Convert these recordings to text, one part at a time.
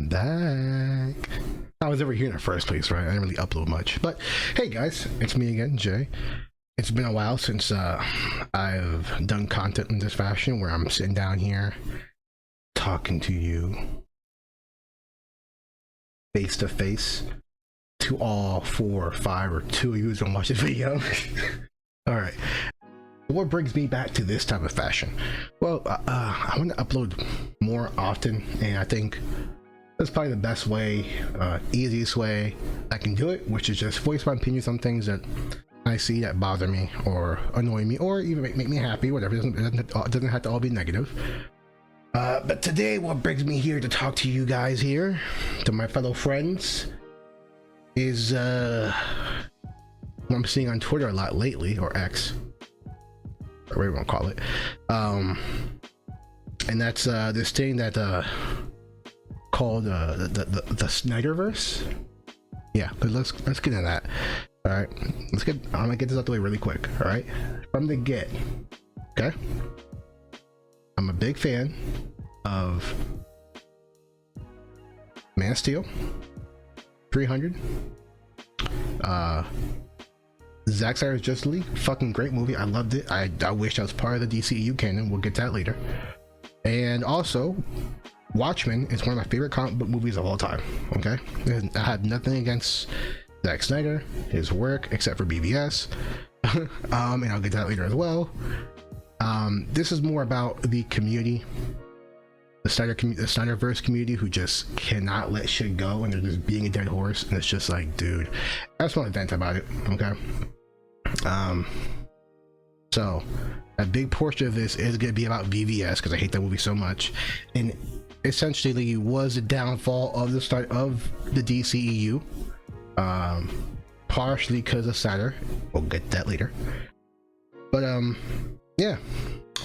I'm back. I was never here in the first place, right? I didn't really upload much. But hey guys, it's me again, Jay. It's been a while since I've done content in this fashion where I'm sitting down here talking to you face to face, to all 4 or 5 or 2 of you who's gonna watch this video. All right. What brings me back to this type of fashion? Well, I want to upload more often, and I think that's probably the best way, easiest way I can do it, which is just voice my opinions on things that I see that bother me or annoy me or even make me happy, whatever. It doesn't have to all be negative. But today, what brings me here to talk to you guys here, to my fellow friends, is what I'm seeing on Twitter a lot lately, or X, or whatever you want to call it. And that's this thing that called the Snyderverse. Yeah, let's get into that. All right, I'm gonna get this out the way really quick. All right, from the get. Okay, I'm a big fan of Man of Steel 300. Zack Snyder's Justice League, fucking great movie. I loved it. I wish I was part of the DCEU canon. We'll get to that later. And also, Watchmen is one of my favorite comic book movies of all time. Okay, and I have nothing against Zack Snyder, his work, except for BVS. And I'll get to that later as well. This is more about the community, the Snyderverse community, who just cannot let shit go, and they're just being a dead horse. And it's just like, dude, I just want to vent about it. Okay. So a big portion of this is going to be about VVS, because I hate that movie so much, and essentially was the downfall of the start of the DCEU, partially because of Snyder. We'll get that later. But yeah,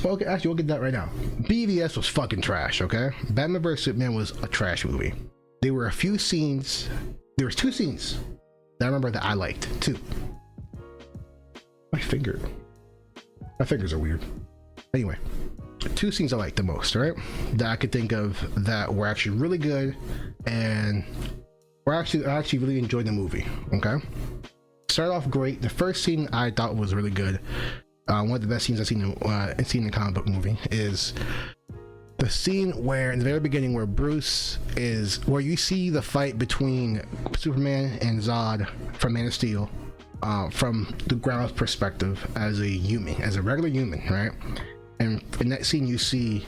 well, okay, actually we'll get that right now. BVS was fucking trash. Okay, Batman vs Superman was a trash movie. There were a few scenes, there was 2 scenes that I remember that I liked. 2. My fingers are weird. Anyway, 2 scenes I liked the most, right, that I could think of that were actually really good, and I actually really enjoyed the movie. Okay, started off great. The first scene I thought was really good. One of the best scenes I've seen in the comic book movie is the scene where, in the very beginning, where where you see the fight between Superman and Zod from Man of Steel, from the ground's perspective as a human, as a regular human, right? And in that scene, you see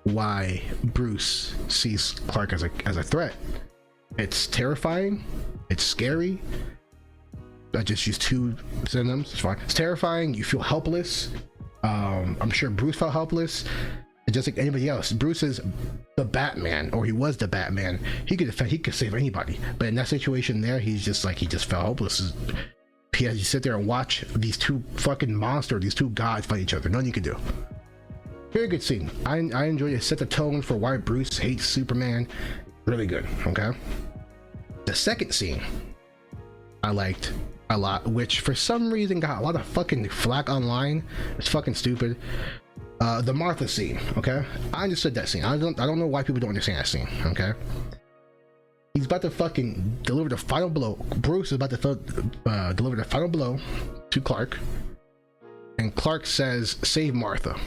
why Bruce sees Clark as a threat. It's terrifying. It's scary. I just used 2 synonyms. It's fine. It's terrifying. You feel helpless. I'm sure Bruce felt helpless. Just like anybody else, Bruce is the Batman, or he was the Batman. He could defend. He could save anybody. But in that situation, there, he just felt helpless. He had to sit there and watch these 2 fucking monsters, these 2 gods fight each other. Nothing you could do. Very good scene. I enjoyed it. Set the tone for why Bruce hates Superman. Really good. Okay. The second scene I liked a lot, which for some reason got a lot of fucking flack online. It's fucking stupid. The Martha scene. Okay, I understood that scene. I don't know why people don't understand that scene. Okay, he's about to fucking deliver the final blow. Bruce is about to deliver the final blow to Clark, and Clark says, "Save Martha."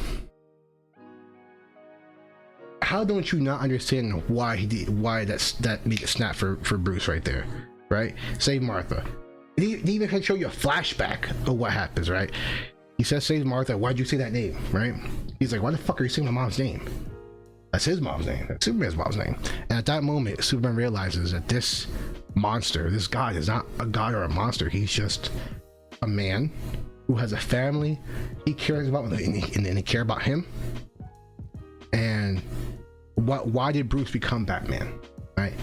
How don't you not understand why that made it snap for Bruce right there, right? Save Martha. He even can show you a flashback of what happens, right? He says, "Save Martha." Why'd you say that name, right? He's like, "Why the fuck are you saying my mom's name?" That's his mom's name. That's Superman's mom's name. And at that moment, Superman realizes that this monster, this god, is not a god or a monster. He's just a man who has a family he cares about, and they care about him. And why did Bruce become Batman, right?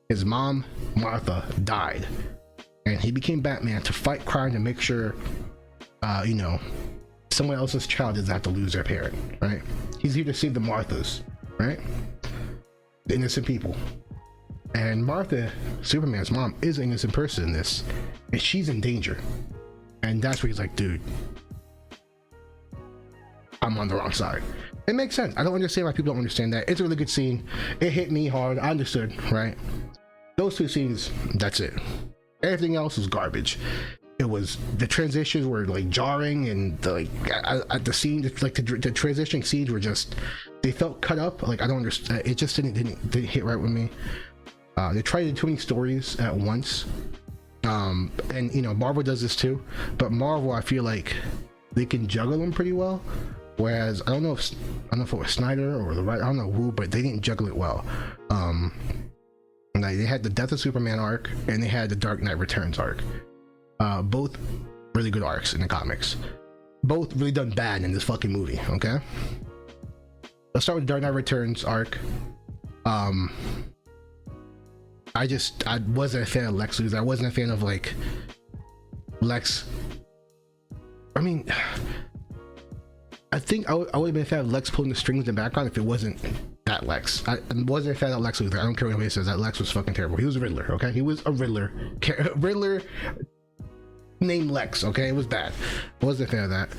His mom, Martha, died, and he became Batman to fight crime, to make sure someone else's child doesn't have to lose their parent, right? He's here to save the Marthas, right? The innocent people. And Martha, Superman's mom, is an innocent person in this, and she's in danger. And that's where he's like, dude, I'm on the wrong side. It makes sense. I don't understand why people don't understand that. It's a really good scene. It hit me hard. I understood, right? Those two scenes, that's it. Everything else is garbage. It was, the transitions were like jarring, and the scene, like the transition scenes were just, they felt cut up. Like, I don't understand. It just didn't hit right with me. They tried to do too many stories at once. And you know, Marvel does this too, but Marvel, I feel like they can juggle them pretty well. Whereas I don't know if it was Snyder or the right, I don't know who, but they didn't juggle it well. Like, they had the Death of Superman arc, and they had the Dark Knight Returns arc. Both really good arcs in the comics. Both really done bad in this fucking movie. Okay, let's start with the Dark Knight Returns arc. I wasn't a fan of Lex Luthor. I wasn't a fan of like Lex. I mean, I think I would have been a fan of Lex pulling the strings in the background if it wasn't that Lex. I wasn't a fan of Lex Luthor. I don't care what anybody says. That Lex was fucking terrible. He was a Riddler, okay? He was a Riddler. Riddler named Lex, okay? It was bad. I wasn't a fan of that.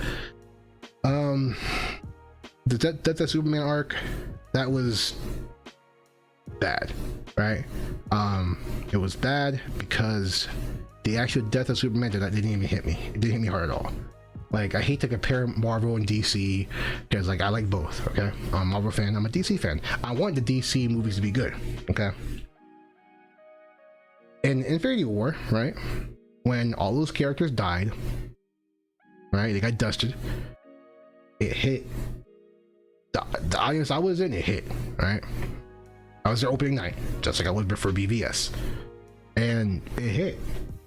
That's a Superman arc. That was bad, right? It was bad because the actual Death of Superman didn't even hit me. It didn't hit me hard at all. Like, I hate to compare Marvel and DC because, like, I like both, okay? I'm a Marvel fan, I'm a DC fan. I want the DC movies to be good, okay? In Infinity War, right, when all those characters died, right, they got dusted, it hit the audience I was in, it hit, right? I was their opening night, just like I was before BVS, and it hit.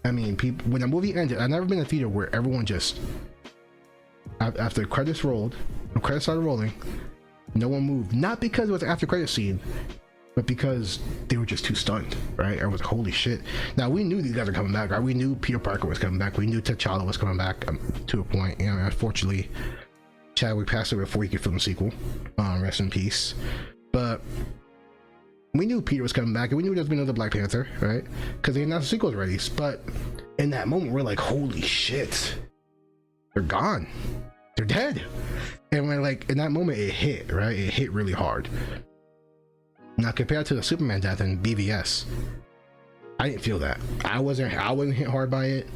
I mean, people, when the movie ended, I've never been in a theater where everyone just, after the credits rolled, the credits started rolling, no one moved. Not because it was an after credit scene, but because they were just too stunned, right? I was like, holy shit. Now, we knew these guys are coming back, right? We knew Peter Parker was coming back. We knew T'Challa was coming back, to a point. You know, unfortunately, Chadwick passed away before he could film a sequel. Rest in peace. But we knew Peter was coming back, and we knew there was going to be another Black Panther, right? Because they announced the sequels already. But in that moment, we're like, holy shit. They're gone. They're dead. And we're like, in that moment, it hit, right? It hit really hard. Now, compared to the Superman death in BVS, I didn't feel that. I wasn't hit hard by it.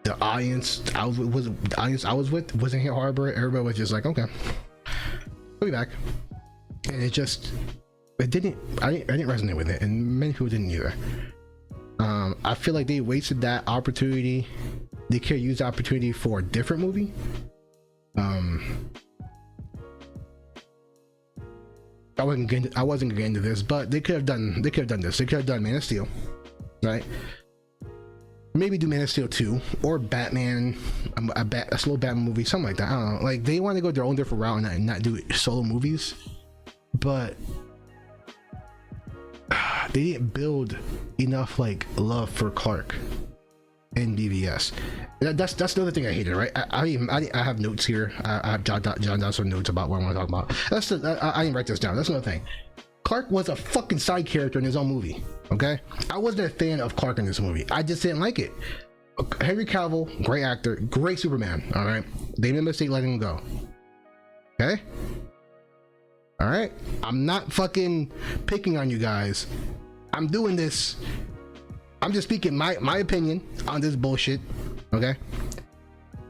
The audience I was with wasn't hit hard by it. Everybody was just like, okay, we'll be back. And I didn't resonate with it, and many people didn't either. I feel like they wasted that opportunity. They could have used the opportunity for a different movie. I wasn't gonna get into this, but they could have done this. They could have done Man of Steel, right? Maybe do Man of Steel 2 or Batman, a slow Batman movie, something like that. I don't know. Like, they want to go their own different route and not do solo movies, but they didn't build enough like love for Clark in BVS. That's the other thing I hated, right? I have notes here. I have John Dawson notes about what I want to talk about. I didn't write this down. That's another thing. Clark was a fucking side character in his own movie. Okay, I wasn't a fan of Clark in this movie. I just didn't like it. Henry Cavill, great actor, great Superman. All right, they made a mistake letting him go. Okay. All right, I'm not fucking picking on you guys. I'm doing this. I'm just speaking my opinion on this bullshit. Okay,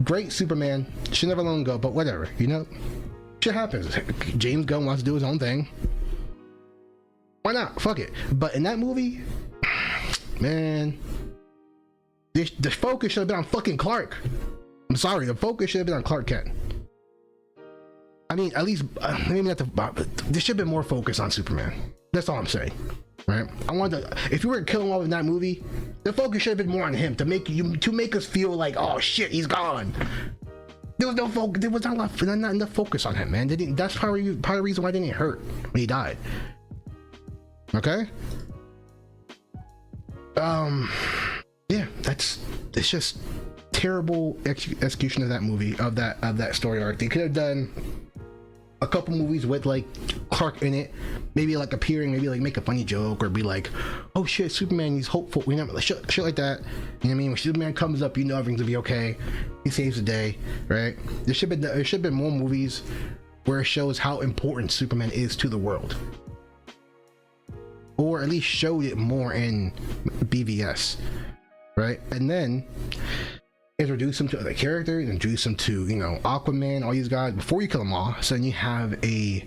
great Superman, should never let him go, but whatever, you know, shit happens. James Gunn wants to do his own thing. Why not? Fuck it. But in that movie, man, the focus should have been on fucking Clark. I'm sorry, the focus should have been on Clark Kent. I mean, at least maybe not there should have been more focus on Superman. That's all I'm saying, right? I wanted to, if you were killing off in that movie, the focus should have been more on him to make us feel like, oh shit, he's gone. There was no focus. There was not enough focus on him, man. That's part of the reason why they didn't hurt when he died. Okay. Yeah, it's just terrible execution of that movie, of that story arc. They could have done a couple movies with like Clark in it, maybe like appearing, maybe like make a funny joke or be like, oh shit, Superman, he's hopeful, we never, like shit like that. You know what I mean? When Superman comes up, you know everything's gonna be okay. He saves the day, right? There should have been more movies where it shows how important Superman is to the world, or at least showed it more in BVS, right? And then introduce them to other characters, introduce them to, you know, Aquaman, all these guys before you kill them all. So then you have a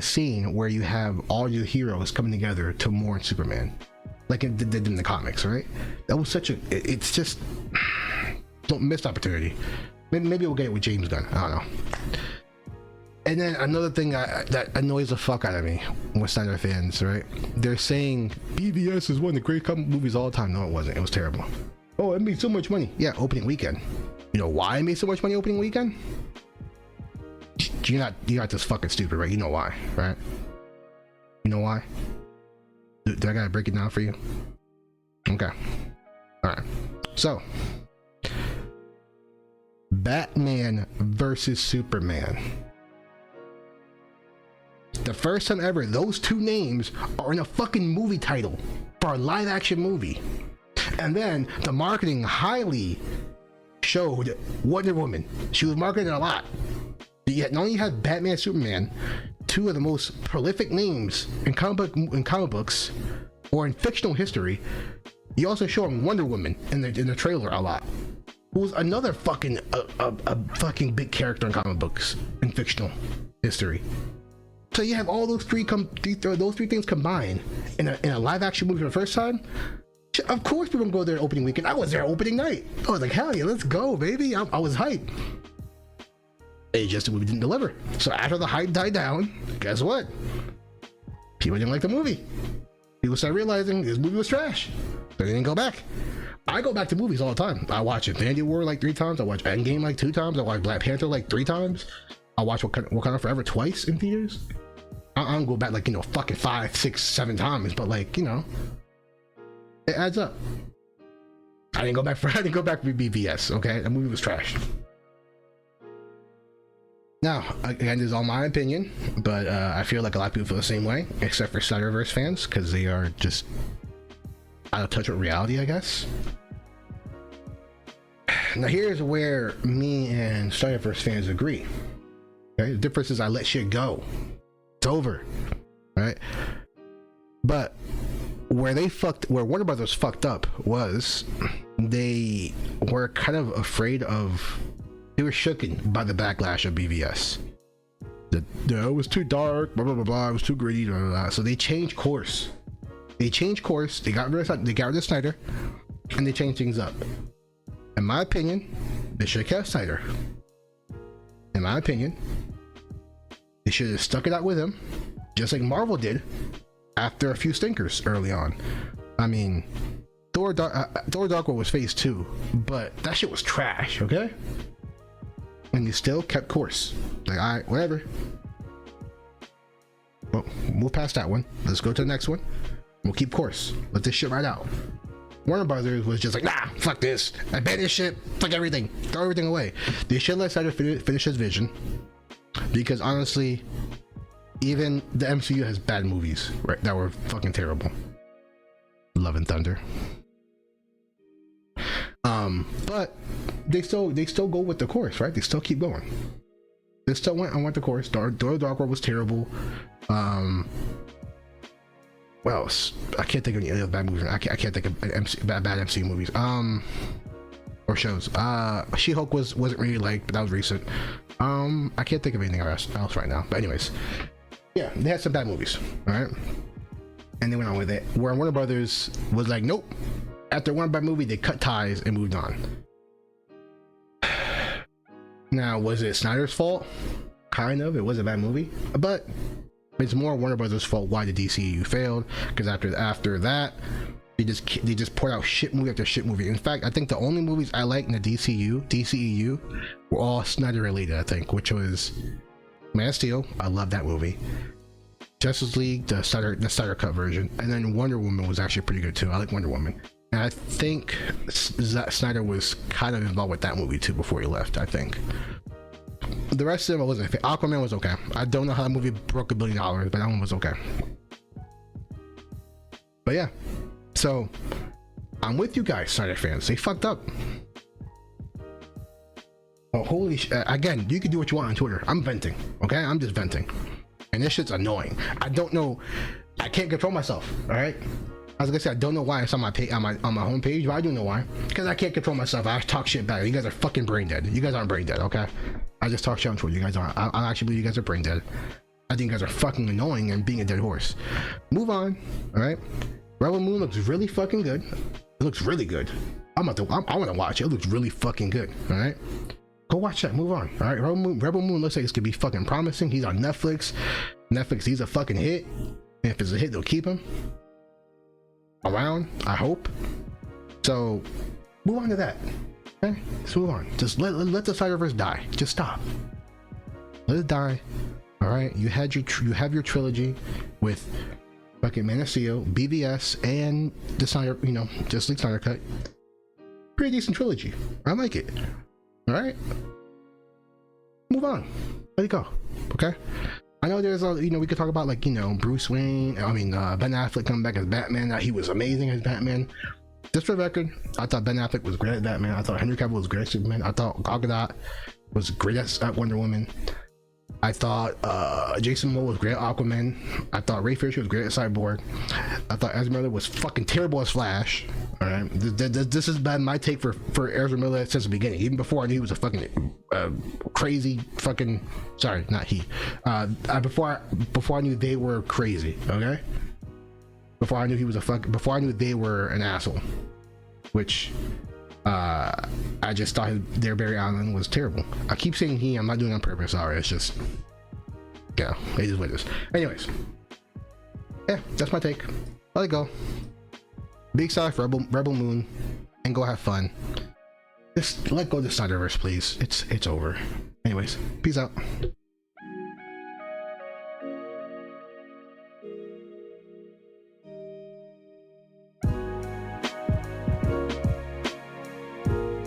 scene where you have all your heroes coming together to mourn Superman, like it did in the comics, right? That was such a, it's just, don't miss opportunity. Maybe we'll get it with James Gunn, I don't know. And then another thing that annoys the fuck out of me with Snyder fans, right? They're saying BVS is one of the great comic movies of all time. No, it wasn't. It was terrible. Oh, it made so much money. Yeah, opening weekend. You know why it made so much money opening weekend? You're not this fucking stupid, right? You know why, right? You know why? Do I gotta break it down for you? Okay. All right. So, Batman versus Superman. The first time ever, those two names are in a fucking movie title for a live action movie. And then the marketing highly showed Wonder Woman. She was marketed a lot. Yet not only had Batman and Superman, two of the most prolific names in comic books or in fictional history, you also show Wonder Woman in the trailer a lot. Who was another fucking a fucking big character in comic books in fictional history. So you have all those three things combined in a live action movie for the first time. Of course people go there opening weekend. I was there opening night. I was like, hell yeah, let's go, baby. I was hyped. It just, the movie didn't deliver. So after the hype died down, guess what? People didn't like the movie. People started realizing this movie was trash. So they didn't go back. I go back to movies all the time. I watch Infinity War like 3 times. I watch Endgame like 2 times. I watch Black Panther like 3 times. I watch Wakanda Forever twice in theaters. I don't go back like, you know, fucking 5, 6, 7 times, but like, you know, it adds up. I didn't go back for BVS, okay? That movie was trash. Now, again, this is all my opinion, but I feel like a lot of people feel the same way, except for Snyderverse fans, because they are just out of touch with reality, I guess. Now, here's where me and Snyderverse fans agree. Okay? The difference is I let shit go. It's over, right? But where Warner Brothers fucked up was they were kind of afraid of. They were shooken by the backlash of BVS. It was too dark, blah blah blah blah. It was too gritty, blah, blah, blah. So they changed course. They got rid of Snyder, and they changed things up. In my opinion, they should have kept Snyder. In my opinion, they should have stuck it out with him, just like Marvel did after a few stinkers early on. I mean, Thor Dark World was phase 2, but that shit was trash, okay? And you still kept course. Like, alright, whatever. Well, move past that one. Let's go to the next one. We'll keep course. Let this shit ride out. Warner Brothers was just like, nah, fuck this. I ban this shit. Fuck everything. Throw everything away. They should let Snyder finish his vision. Because honestly, even the MCU has bad movies, right? That were fucking terrible. Love and Thunder. But they still go with the course, right? They still keep going. They still went the course. Dark World was terrible. What else? I can't think of any other bad movies. I can't think of bad MCU movies. Or shows. She-Hulk wasn't really liked, but that was recent. I can't think of anything else right now. But anyways, yeah, they had some bad movies, all right? And they went on with it. Where Warner Brothers was like, nope. After one bad movie, they cut ties and moved on. Now, was it Snyder's fault? Kind of. It was a bad movie, but it's more Warner Brothers' fault why the DCU failed. Because after that, they just poured out shit movie after shit movie. In fact, I think the only movies I liked in the DCEU were all Snyder related. I think, which was Man of Steel. I love that movie. Justice League, the Snyder cut version, and then Wonder Woman was actually pretty good too. I like Wonder Woman. And I think Snyder was kind of involved with that movie too before he left, I think. The rest of them I wasn't. Aquaman was okay. I don't know how that movie broke $1 billion, but that one was okay. But yeah, so I'm with you guys, Snyder fans. They fucked up. Oh, holy again, you can do what you want on Twitter. I'm venting, okay? I'm just venting. And this shit's annoying. I don't know. I can't control myself, all right? As I said, I don't know why it's on my page, on my homepage, but I do know why. Because I can't control myself. I talk shit back. You guys are fucking brain dead. You guys aren't brain dead, okay? I just talk shit on Twitter. You guys aren't. I actually believe you guys are brain dead. I think you guys are fucking annoying and being a dead horse. Move on, all right? Rebel Moon looks really fucking good. It looks really good. I want to watch it. It looks really fucking good, all right? Go watch that. Move on. All right. Rebel Moon looks like it's gonna be fucking promising. He's on Netflix. He's a fucking hit. And if it's a hit, they'll keep him around. I hope. So move on to that. Okay. Let's move on. Just let the Snyderverse die. Just stop. Let it die. All right. You have your trilogy with fucking Man of Steel, BVS, and the Snyder. Just like Snyder Cut. Pretty decent trilogy. I like it. All right, move on. Let it go. Okay. I know there's we could talk about like Bruce Wayne. Ben Affleck coming back as Batman. He was amazing as Batman. Just for the record, I thought Ben Affleck was great at Batman. I thought Henry Cavill was great as Superman. I thought Gal Gadot was great at Wonder Woman. I thought Jason Momoa was great at Aquaman. I thought Ray Fisher was great at Cyborg. I thought Ezra Miller was fucking terrible as Flash. All right, this has been my take for Ezra Miller since the beginning. Even before I knew he was a fucking crazy fucking. Sorry, not he. Before I knew they were crazy. Okay. Before I knew he was Before I knew they were an asshole. Which. I just thought their Barry Allen was terrible. I keep saying he. I'm not doing it on purpose. Sorry, it's just it is what it is. Anyways, yeah, that's my take. Let it go. Big sigh for Rebel Moon, and go have fun. Just let go of the Snyderverse, please. It's over. Anyways, peace out.